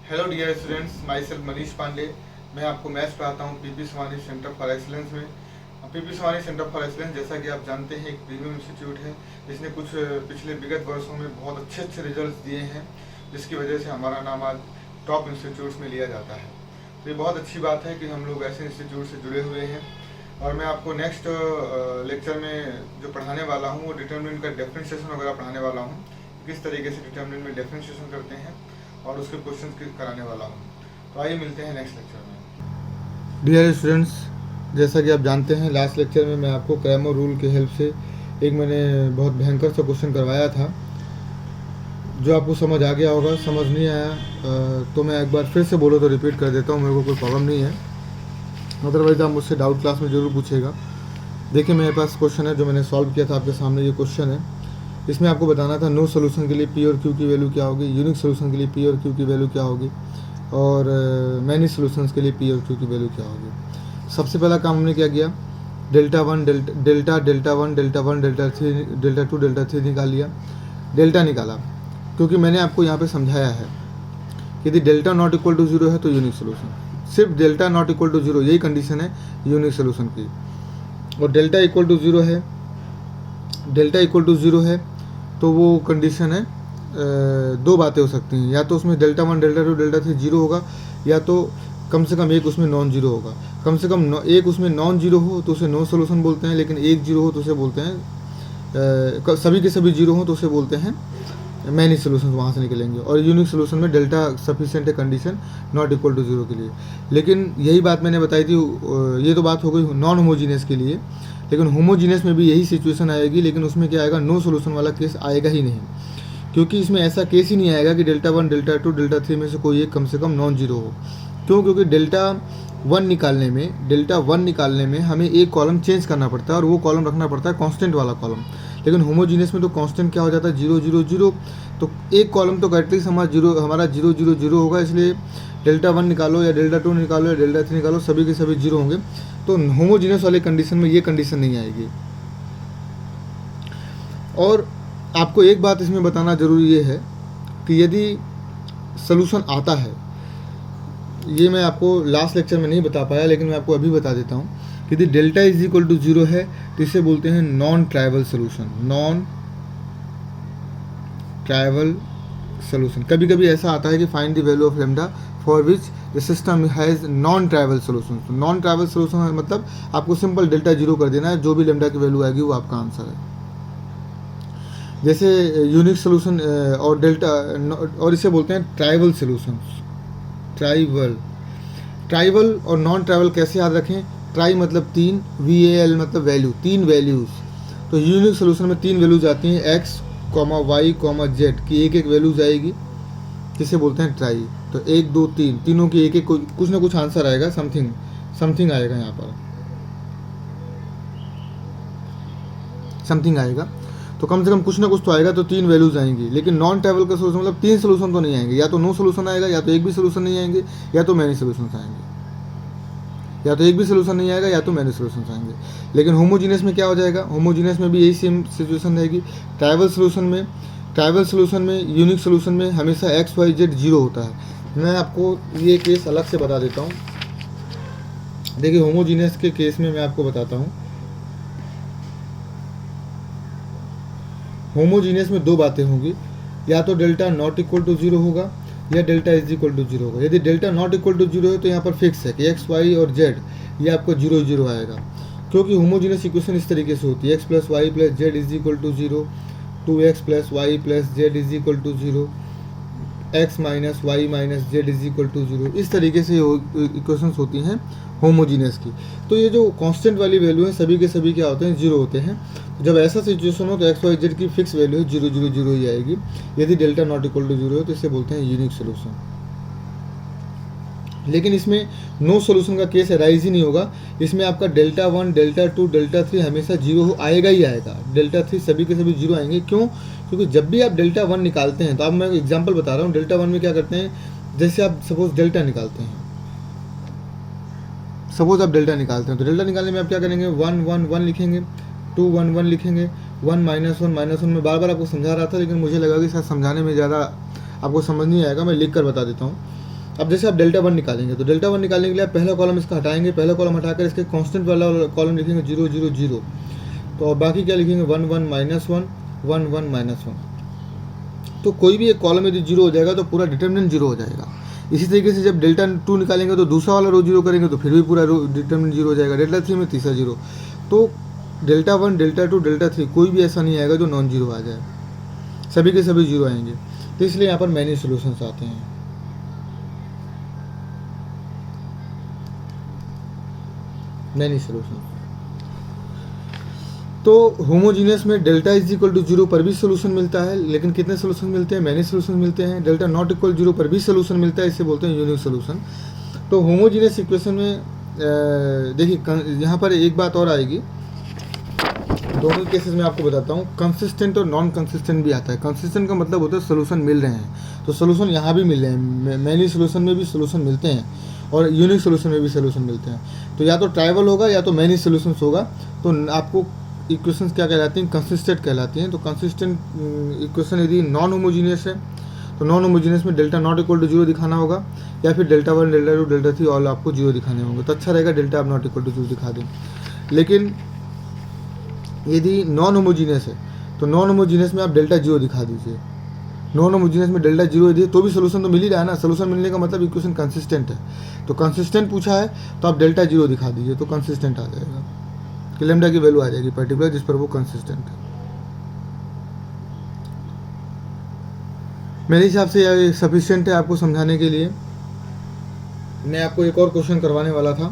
Hello dear students, myself Manish Pandey. मैं आपको maths पढ़ाता हूँ P P Swami centre for excellence में। P P Swami centre for excellence, जैसा कि आप जानते हैं, एक प्रीमियम इंस्टीट्यूट है जिसने कुछ पिछले विगत वर्षों में बहुत अच्छे अच्छे रिजल्ट्स दिए हैं, जिसकी वजह से हमारा नाम आज टॉप इंस्टीट्यूट्स में लिया जाता है। तो ये बहुत अच्छी बात है कि हम लोग ऐसे इंस्टीट्यूट से जुड़े हुए हैं। और मैं आपको नेक्स्ट लेक्चर में जो पढ़ाने वाला हूँ वो डिटर्मिनेंट का डिफरेंशिएशन वगैरह पढ़ाने वाला हूँ, किस तरीके से डिटर्मिनेंट में डिफरेंशिएशन करते हैं और उसके क्वेश्चन कराने वाला हूँ। तो आइए मिलते हैं नेक्स्ट लेक्चर में। डियर स्टूडेंट्स, जैसा कि आप जानते हैं, लास्ट लेक्चर में मैं आपको क्रैमर रूल के हेल्प से एक मैंने बहुत भयंकर सा क्वेश्चन करवाया था, जो आपको समझ आ गया होगा। समझ नहीं आया तो मैं एक बार फिर से बोलो तो रिपीट कर देता हूँ, मेरे को कोई प्रॉब्लम नहीं है। अदरवाइज आप मुझसे डाउट क्लास में ज़रूर पूछेगा। देखिए, मेरे पास क्वेश्चन है जो मैंने सॉल्व किया था, आपके सामने ये क्वेश्चन है। इसमें आपको बताना था नो सोल्यूशन के लिए पी और क्यू की वैल्यू क्या होगी, यूनिक सोल्यूशन के लिए पी और क्यू की वैल्यू क्या होगी, और मैनी सोल्यूशंस के लिए पी और क्यू की वैल्यू क्या होगी। सबसे पहला काम हमने क्या किया, delta one delta two delta three निकाल लिया। डेल्टा निकाला क्योंकि मैंने आपको यहाँ पे समझाया है कि यदि delta not equal to zero है तो यूनिक सोल्यूशन, सिर्फ delta not equal to zero यही कंडीशन है यूनिक सोल्यूशन की। और डेल्टा इक्वल टू जीरो है, डेल्टा इक्वल टू जीरो है तो वो कंडीशन है, दो बातें हो सकती हैं, या तो उसमें delta one delta two delta three zero होगा, या तो कम से कम एक उसमें नॉन जीरो होगा। कम से कम एक उसमें नॉन जीरो हो तो उसे नो सोल्यूशन बोलते हैं, लेकिन एक जीरो हो तो उसे बोलते हैं, सभी के सभी जीरो हो तो उसे बोलते हैं मैनी सोल्यूशन, वहाँ से निकलेंगे। और यूनिक सोल्यूशन में डेल्टा सफिशिएंट है condition not equal to zero के लिए। लेकिन यही बात मैंने बताई थी, ये तो बात हो गई नॉन होमोजीनियस के लिए, लेकिन होमोजीनियस में भी यही सिचुएशन आएगी, लेकिन उसमें क्या आएगा, नो सोल्यूशन वाला केस आएगा ही नहीं, क्योंकि इसमें ऐसा केस ही नहीं आएगा कि delta one delta two delta three में से कोई एक कम से कम नॉन जीरो हो। क्यों? क्योंकि डेल्टा वन निकालने में हमें एक कॉलम चेंज करना पड़ता है और वो कॉलम रखना पड़ता है कांस्टेंट वाला कॉलम। लेकिन होमोजीनियस में तो कांस्टेंट क्या हो जाता है, जीरो जीरो जीरो, तो एक कॉलम तो एटलीस्ट हमारा जीरो जीरो जीरो होगा। इसलिए डेल्टा वन निकालो या डेल्टा टू निकालो या डेल्टा थ्री निकालो, सभी के सभी जीरो होंगे। तो होमोजीनियस वाले कंडीशन में ये कंडीशन नहीं आएगी। और आपको एक बात इसमें बताना ज़रूरी ये है कि यदि सलूशन आता है, ये मैं आपको लास्ट लेक्चर में नहीं बता पाया, लेकिन मैं आपको अभी बता देता हूँ, यदि delta is equal to zero है तो इसे बोलते हैं non trivial solution. Non trivial solution. कभी कभी ऐसा आता है कि find the value of lambda for which the system has non trivial solution. तो नॉन ट्राइवल सोल्यूशन मतलब आपको सिंपल डेल्टा जीरो कर देना है, जो भी लेम्डा की वैल्यू आएगी वो आपका आंसर है। जैसे यूनिक सोल्यूशन और डेल्टा, और इसे बोलते हैं ट्राइवल सोल्यूशन। ट्राइवल और नॉन ट्राइवल कैसे याद रखें, ट्राई मतलब तीन, VAL मतलब वैल्यू, तीन वैल्यूज़। तो यूनिक सोल्यूशन में तीन वैल्यूज आती हैं, x, y, z की एक एक वैल्यूज आएगी, जिसे बोलते हैं ट्राई। तो एक दो तीन, तीनों की एक एक कुछ ना कुछ आंसर आएगा, समथिंग आएगा, यहाँ पर समथिंग आएगा, तो कम से कम कुछ ना कुछ तो आएगा, तो तीन वैल्यूज आएंगी। लेकिन नॉन ट्राइवल का सोल्यूशन मतलब तीन सोल्यूशन तो नहीं आएंगे, या तो नो सोल्यूशन आएगा, या तो एक भी सोल्यूशन नहीं आएंगे, या तो मैनी सोल्यूशन आएंगे, या तो एक भी सोल्यूशन नहीं आएगा, या तो मैनी सोल्यूशन आएंगे। लेकिन होमोजीनियस में क्या हो जाएगा, होमोजीनियस में भी यही सेम सिचुएशन रहेगी। ट्राइवल सोल्यूशन में यूनिक सोल्यूशन में हमेशा x, y, z जीरो होता है। मैं आपको ये केस अलग से बता देता हूँ। देखिए, होमोजीनियस के केस में मैं आपको बताता हूँ। होमोजीनियस में दो बातें होंगी, या तो delta not equal to zero होगा या delta is equal to zero होगा। यदि delta not equal to zero है तो यहाँ पर फिक्स है कि x, y और z ये आपको जीरो जीरो आएगा, क्योंकि होमोजीनियस इक्वेशन इस तरीके से होती है, x plus y plus z is equal to zero, 2x plus y plus z is equal to zero, x minus y minus z is equal to zero. इस तरीके से इक्वेशंस होती हैं होमोजीनियस की। तो ये जो कांस्टेंट वाली वैल्यू है, सभी के सभी क्या होते हैं, जीरो होते हैं। जब ऐसा सिचुएशन हो तो x, y, z की फिक्स वैल्यू है, जीरो जीरो जीरो ही आएगी। यदि delta not equal to zero है तो इसे बोलते हैं यूनिक सोल्यूशन। लेकिन इसमें नो सोल्यूशन का केस राइज ही नहीं होगा। इसमें आपका delta one delta two delta three हमेशा जीरो आएगा ही आएगा, डेल्टा थ्री सभी के सभी जीरो आएंगे। क्यों? क्योंकि जब भी आप डेल्टा वन निकालते हैं, तो अब मैं एग्जांपल बता रहा हूँ, डेल्टा वन में क्या करते हैं, जैसे आप सपोज डेल्टा निकालते हैं, तो डेल्टा निकालने में आप क्या करेंगे, 1 1 1 लिखेंगे, 2 1 1 लिखेंगे, 1 माइनस वन मैं बार बार आपको समझा रहा था, लेकिन मुझे लगा कि शायद समझाने में ज़्यादा आपको समझ नहीं आएगा, मैं लिख कर बता देता हूँ। अब जैसे आप डेल्टा 1 निकालेंगे तो डेल्टा 1 निकालने के लिए आप पहला कॉलम इसका हटाएंगे, पहला कॉलम हटाकर इसके कांस्टेंट वाला कॉलम लिखेंगे 0 0 0, तो बाकी क्या लिखेंगे 1 1 -1 1 1 -1। तो कोई भी एक कॉलम यदि 0 हो जाएगा तो पूरा डिटर्मिनेंट 0 हो जाएगा। इसी तरीके से जब डेल्टा 2 निकालेंगे तो दूसरा वाला रो 0 करेंगे तो फिर भी पूरा रो डिटर्मिनेंट 0 हो जाएगा। डेल्टा 3 में तीसरा 0। तो डेल्टा 1 डेल्टा 2 डेल्टा 3 कोई भी ऐसा नहीं आएगा जो नॉन जीरो आ जाए, सभी के सभी 0 आएंगे। तो इसलिए यहाँ पर मैनी सोल्यूशंस आते हैं। मैनी सोल्यूशन तो होमोजीनियस में डेल्टा इज इक्वल टू 0 पर भी सोल्यूशन मिलता है, लेकिन कितने सोल्यूशन मिलते हैं? मैनी सोल्यूशन मिलते हैं। डेल्टा नॉट इक्वल 0 पर भी सोल्यूशन मिलता है, इसे बोलते हैं यूनिक सोल्यूशन। तो होमोजीनियस इक्वेशन में देखिए यहाँ पर एक बात और आएगी, दोनों केसेस में आपको बताता हूँ। कंसिस्टेंट और नॉन कंसिस्टेंट भी आता है। कंसिस्टेंट का मतलब होता है सोल्यूशन मिल रहे हैं, तो सोल्यूशन यहाँ भी मिल रहे हैं। मैनी सोल्यूशन में भी सोल्यूशन मिलते हैं और यूनिक सोल्यूशन में भी सोल्यूशन मिलते हैं। तो या तो ट्राइवल होगा या तो मैनी सोल्यूशंस होगा। तो आपको इक्वेशंस क्या कहलाती हैं? कंसिस्टेंट कहलाती हैं। तो कंसिस्टेंट इक्वेशन यदि नॉन होमोजीनियस है तो नॉन होमोजीनियस में डेल्टा नॉट इक्वल टू 0 दिखाना होगा, या फिर डेल्टा 1 डेल्टा 2 डेल्टा 3 ऑल आपको 0 दिखाने होंगे। तो अच्छा रहेगा डेल्टा आप नॉट इक्वल टू 0 दिखा दें। लेकिन यदि नॉन होमोजीनियस है तो नॉन होमोजीनियस में आप डेल्टा 0 दिखा दीजिए। नॉन होमोजीनियस में डेल्टा 0 यदि तो भी सोल्यूशन तो मिल ही रहा है ना। सोल्यूशन मिलने का मतलब इक्वेशन कंसिस्टेंट है। तो कंसिस्टेंट पूछा है तो आप डेल्टा 0 दिखा दीजिए, तो कंसिस्टेंट आ जाएगा कि लैम्डा की वैल्यू आ जाएगी पर्टिकुलर जिस पर वो कंसिस्टेंट है। मेरे हिसाब से यह सफिशिएंट है आपको समझाने के लिए। मैं आपको एक और क्वेश्चन करवाने वाला था,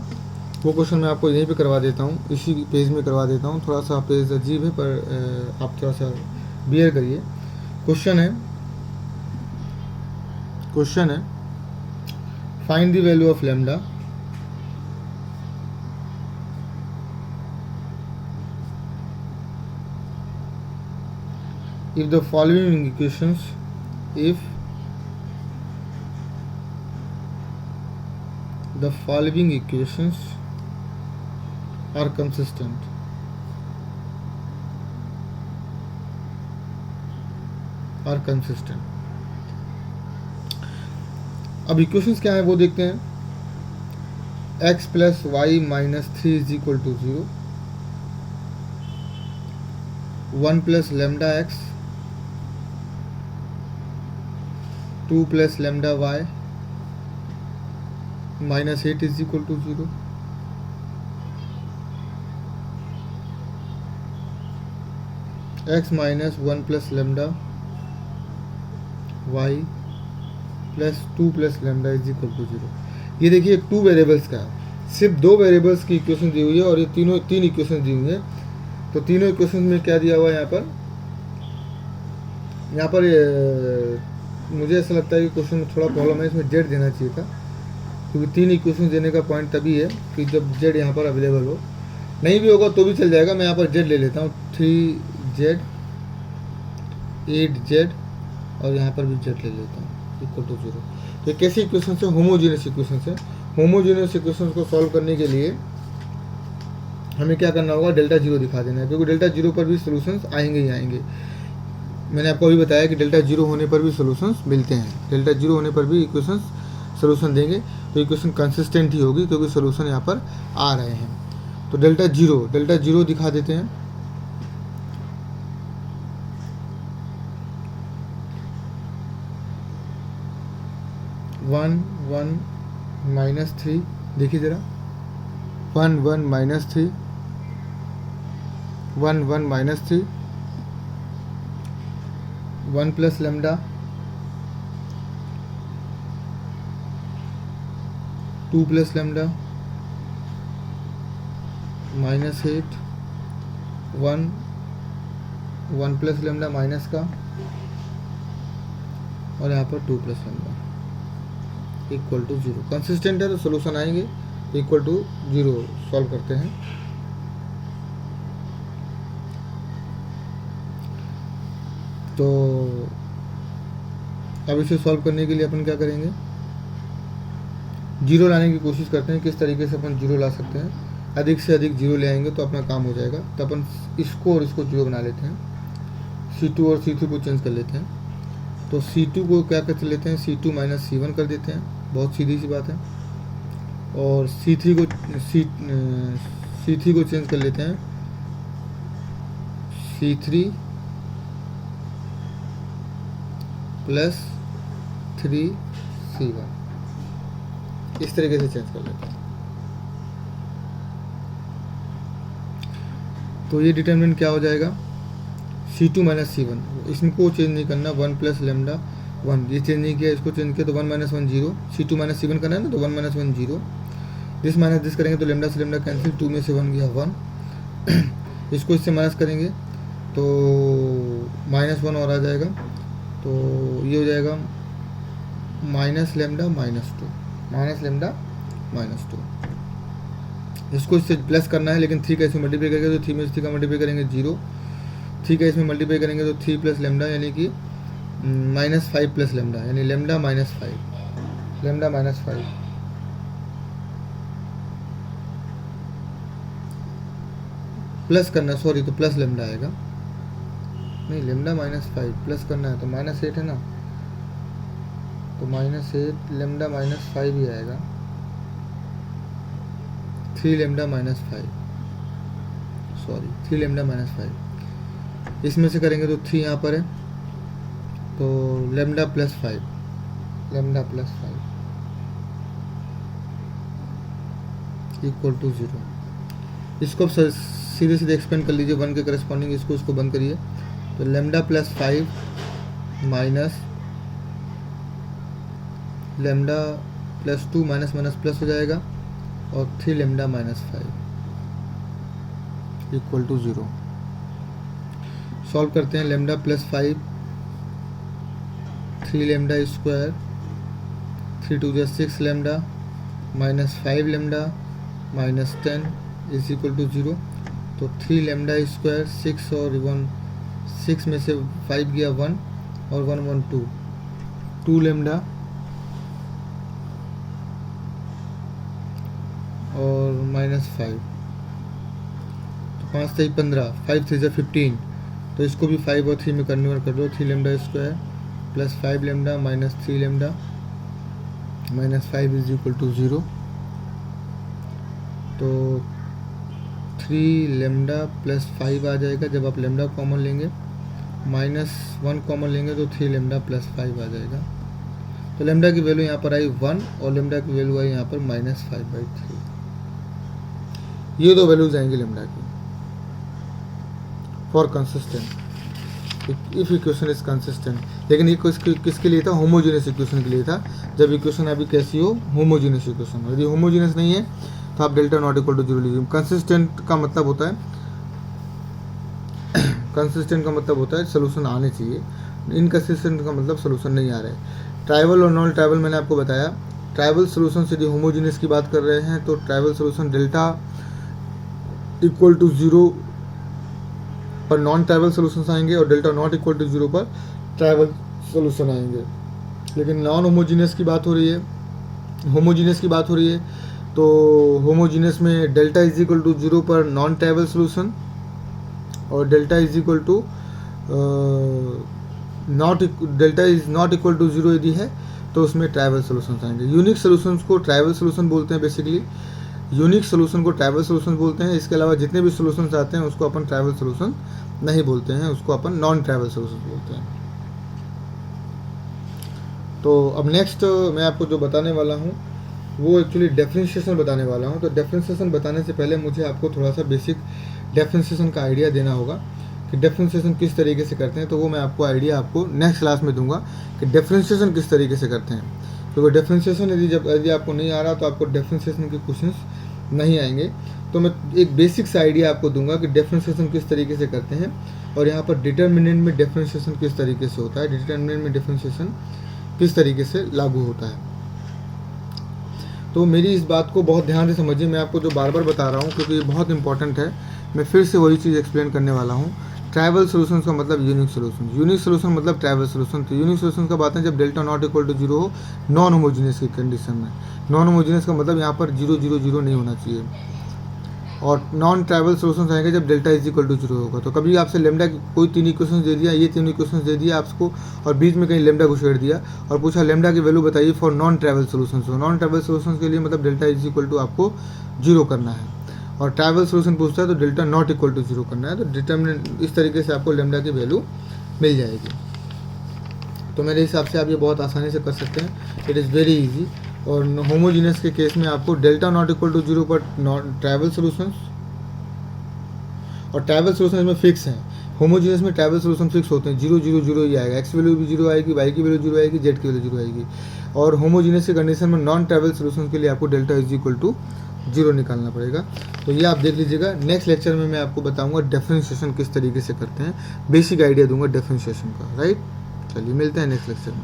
वो क्वेश्चन मैं आपको यहीं पे करवा देता हूँ, इसी पेज में करवा देता हूँ। थोड़ा सा पेज अजीब है पर आप थोड़ा सा बियर करिए। क्वेश्चन है find the value of lambda if the following equations are consistent. अब इक्वेशंस क्या है वो देखते हैं। x plus y minus 3 is equal to 0, 1 plus lambda x, 2 plus lambda y minus 8 is equal to 0, x minus 1 plus lambda y plus 2 plus lambda is equal to 0। ये देखिए 2 variables का है, सिर्फ 2 वेरिएबल्स की इक्वेशन दी हुई है और ये तीन इक्वेशन दी हुई है। तो तीनों इक्वेशन में क्या दिया हुआ है यहाँ पर मुझे ऐसा लगता है कि क्वेश्चन में थोड़ा प्रॉब्लम है, इसमें जेड देना चाहिए था, क्योंकि 3 इक्वेशन देने का पॉइंट तभी है कि जब जेड यहाँ पर अवेलेबल हो। नहीं भी होगा तो भी चल जाएगा। मैं यहाँ पर जेड ले लेता हूँ, 3z 8z और यहाँ पर भी जेड ले लेता हूँ इक्वल टू 0। तो ये कैसे इक्वेशन है? होमोजीनियस इक्वेशन है। होमोजीनियस इक्वेशन को सॉल्व करने के लिए हमें क्या करना होगा? डेल्टा 0 दिखा देना है, क्योंकि डेल्टा 0 पर भी सोल्यूशंस आएंगे ही आएंगे। मैंने आपको अभी बताया कि डेल्टा 0 होने पर भी सोल्यूशंस मिलते हैं। डेल्टा 0 होने पर भी इक्वेशंस सोल्यूशन देंगे तो इक्वेशन कंसिस्टेंट ही होगी, क्योंकि सोल्यूशन यहाँ पर आ रहे हैं। तो डेल्टा 0 दिखा देते हैं। वन 1 माइनस 3 देखिए ज़रा, 1 1 minus 3 1 1 minus 3, 1 plus lambda, 2 plus lambda minus 8, 1 plus lambda minus का और यहाँ पर 2 plus lambda equal to 0। Consistent है तो सोल्यूशन आएंगे। इक्वल टू 0 सॉल्व करते हैं। तो अब इसे सॉल्व करने के लिए अपन क्या करेंगे? 0 लाने की कोशिश करते हैं। किस तरीके से अपन 0 ला सकते हैं? अधिक से अधिक 0 ले आएंगे तो अपना काम हो जाएगा। तो अपन इसको और इसको 0 बना लेते हैं, C2 और C3 को चेंज कर लेते हैं। तो C2 को क्या कर लेते हैं, C2 माइनस C1 कर देते हैं, बहुत सीधी सी बात है। और C3 को चेंज कर लेते हैं C3 प्लस 3C1, इस तरीके से चेंज कर लेते हैं। तो ये डिटरमिनेंट क्या हो जाएगा, C2 माइनस C1, इसको चेंज नहीं करना, 1 प्लस लेमडा 1, ये चेंज नहीं किया, इसको चेंज किया तो 1 माइनस 1 0, C2 माइनस C1 करना है ना, तो 1 माइनस 1 0, दिस माइनस दिस करेंगे तो लेमडा से लेमडा कैंसिल, 2 में से 1 गया 1, इसको इससे माइनस करेंगे तो -1 और आ जाएगा, तो ये हो जाएगा minus lambda minus 2, minus lambda minus 2। इसको इससे प्लस करना है, लेकिन 3 का इसमें मल्टीप्लाई करेंगे तो 3 में 3 का मल्टीप्लाई करेंगे 0, 3 का इसमें मल्टीप्लाई करेंगे तो 3 प्लस लेमडा यानी कि -5 प्लस लेमडा, यानी लेमडा -5, लेमडा -5 प्लस करना, सॉरी तो प्लस लेमडा आएगा, नहीं लेमडा -5 प्लस करना है तो -8 है ना, तो -8 लेमडा -5 ही आएगा, 3 लेमडा -5, सॉरी 3 लेमडा -5, इसमें से करेंगे तो 3 यहाँ पर है, तो lambda plus 5, lambda plus 5 equal to 0। इसको अब सीधे सीधे एक्सपेंड कर लीजिए 1 के करस्पॉन्डिंग, इसको बंद करिए, तो lambda plus 5 minus lambda plus 2 minus minus plus हो जाएगा, और 3 लेमडा -5 इक्वल टू 0। सॉल्व करते हैं, लेमडा प्लस 5, 3 लेमडा स्क्वायर, 3 2 जा 6 lambda -5 lambda -10 is equal to 0। तो 3 लेमडा स्क्वायर 6 और 1, 6 में से 5 गया 1 और 1 1 2, 2 लेमडा और -5, तो 5 3 15, 5 3 15, तो इसको भी 5 और 3 में कन्वर्ट कर दो, 3 lambda square plus 5 lambda minus 3 lambda -5 is equal to 0। तो 3 लेमडा प्लस 5 आ जाएगा, जब आप लेमडा कॉमन लेंगे, -1 कॉमन लेंगे तो 3 लेमडा प्लस 5 आ जाएगा। तो लेमडा की वैल्यू यहाँ पर आई 1 और लेमडा की वैल्यू आई यहाँ पर -5/3। ये दो वैल्यूज आएंगी लेमडा की for consistent, if equation is consistent. लेकिन ये किसके लिए था, होमोजेनियस इक्वेशन के लिए था, जब इक्वेशन अभी कैसी हो, होमोजेनियस इक्वेशन। यदि होमोजेनियस नहीं है तो आप डेल्टा नॉट इक्वल टू 0 लीजिए। कंसिस्टेंट का मतलब होता है, कंसिस्टेंट का मतलब होता है सोल्यूशन आने चाहिए, इनकंसिस्टेंट का मतलब सोल्यूशन नहीं आ रहा है। ट्राइवल और नॉन ट्राइवल मैंने आपको बताया, ट्राइवल सोल्यूशन से यदि होमोजेनियस की बात कर रहे हैं तो trivial solution delta equal to 0 पर नॉन ट्राइवल सोल्यूशन आएंगे और डेल्टा नॉट इक्वल टू 0 पर ट्राइवल सोल्यूशन आएंगे। लेकिन नॉन होमोजीनियस की बात हो रही है, होमोजीनियस की बात हो रही है, तो होमोजीनियस में डेल्टा इज इक्वल टू 0 पर नॉन ट्राइवल सोल्यूशन और delta is equal to delta is not equal to 0 यदि है तो उसमें ट्राइवल सोल्यूशन आएंगे। यूनिक सोल्यूशंस को ट्राइवल सोल्यूशन बोलते हैं, बेसिकली यूनिक सोल्यूशन को ट्राइवल सोल्यूशन बोलते हैं। इसके अलावा जितने भी सोल्यूशंस आते हैं उसको अपन ट्राइवल सोल्यूशन नहीं बोलते हैं, उसको अपन नॉन ट्राइवल सोल्यूशन बोलते हैं। तो अब नेक्स्ट मैं आपको जो बताने वाला हूँ वो एक्चुअली डिफरेंशिएशन बताने वाला हूँ। तो डिफरेंशिएशन बताने से पहले मुझे आपको थोड़ा सा बेसिक डिफरेंशिएशन का आइडिया देना होगा कि डिफरेंशिएशन किस तरीके से करते हैं। तो वो मैं आपको आइडिया आपको नेक्स्ट क्लास में दूंगा कि डिफरेंशिएशन किस तरीके से करते हैं। तो डिफरेंशिएशन यदि आपको नहीं आ रहा तो आपको डिफरेंशिएशन के क्वेश्चंस नहीं आएंगे। तो मैं एक बेसिक सा आइडिया आपको दूंगा कि डिफरेंशिएशन किस तरीके से करते हैं और यहाँ पर डिटर्मिनेंट में डिफरेंशिएशन किस तरीके से होता है, डिटर्मिनेंट में डिफरेंशिएशन किस तरीके से लागू होता है। तो मेरी इस बात को बहुत ध्यान से समझिए, मैं आपको जो बार बार बता रहा हूँ क्योंकि ये बहुत इंपॉर्टेंट है। मैं फिर से वही चीज़ एक्सप्लेन करने वाला हूँ। ट्राइवल सोल्यूशन का मतलब यूनिक सोल्यूशन, यूनिक सोल्यूशन मतलब ट्राइवल सोल्यूशन। तो यूनिक सोल्यूशन का बात है जब डेल्टा नॉट इक्वल टू 0 हो नॉन होमोजीनियस की कंडीशन में। नॉन होमोजीनियस का मतलब यहाँ पर 0 0 0 नहीं होना चाहिए। और नॉन ट्राइवल सोल्यूशन आएंगे जब डेल्टा इज इक्वल टू 0 होगा। तो कभी आपसे लेमडा कोई 3 इक्वेशन दे दिया, ये 3 इक्वेशन दे दिया आपको, और बीच में कहीं लेमडा को छेड़ दिया और पूछा लेमडा की वैल्यू बताइए फॉर नॉन ट्राइवल सोल्यूशन। तो नॉन ट्राइवल सोल्यूशन के लिए मतलब डेल्टा इज इक्वल टू आपको 0 करना है, और ट्राइवल सोल्यूशन पूछता है तो डेल्टा नॉट इक्वल टू 0 करना है। तो डिटर्मिनेंट इस तरीके से आपको लेमडा की वैल्यू मिल जाएगी। तो मेरे हिसाब से आप ये बहुत आसानी से कर सकते हैं, इट इज़ वेरी इजी। और होमोजीनियस के केस में आपको डेल्टा नॉट इक्वल टू 0 पर ट्राइवल सोल्यूशंस, और ट्राइवल सोल्यूशन इसमें फिक्स है। होमोजीनियस में ट्राइवल सोल्यूशन फिक्स होते हैं, 0 0 0 ही आएगा, एक्स वैल्यू भी 0 आएगी, वाई की वैल्यू 0 आएगी, जेड की वैल्यू 0 आएगी। और होमोजीनियस की कंडीशन में नॉन ट्राइवल सोल्यूशन के लिए आपको डेल्टा इज इक्वल टू 0 निकालना पड़ेगा। तो ये आप देख लीजिएगा। नेक्स्ट लेक्चर में मैं आपको बताऊंगा डिफरेंशिएशन किस तरीके से करते हैं, बेसिक आइडिया दूंगा डिफरेंशिएशन का, राइट। चलिए मिलते हैं नेक्स्ट लेक्चर में।